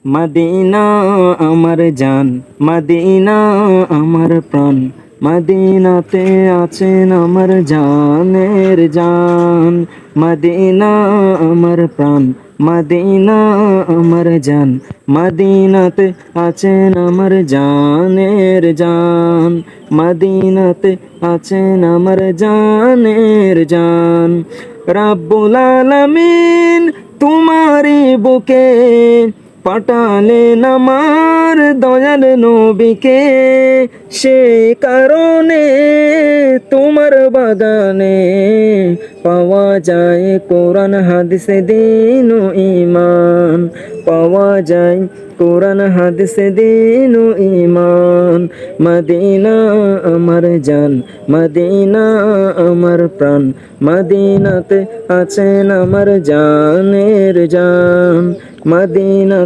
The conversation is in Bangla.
মদিনা আমার জান, মদিনা আমার প্রাণ, মদিনাতে আছেন আমার জানের জান। মদিনা আমার প্রাণ, মদিনা আমার জান, মদিনাতে আছেন আমার জানের জান। মদিনাতে আছেন আমার জানের জান। রাব্বুল আলামিন তোমারি বুকে পাঠালেন আমার দয়াল নবীকে, সেই কারণে তোমার বাগানে পাওয়া যায় কোরআন হাদিস দ্বীন ও ঈমান। পাওয়া যায় কোরআন হাদিস দ্বীন ও ঈমান। মদিনা আমার জান, মদিনা আমার প্রাণ, মদিনাতে আছেন আমার জানের জান। মদিনা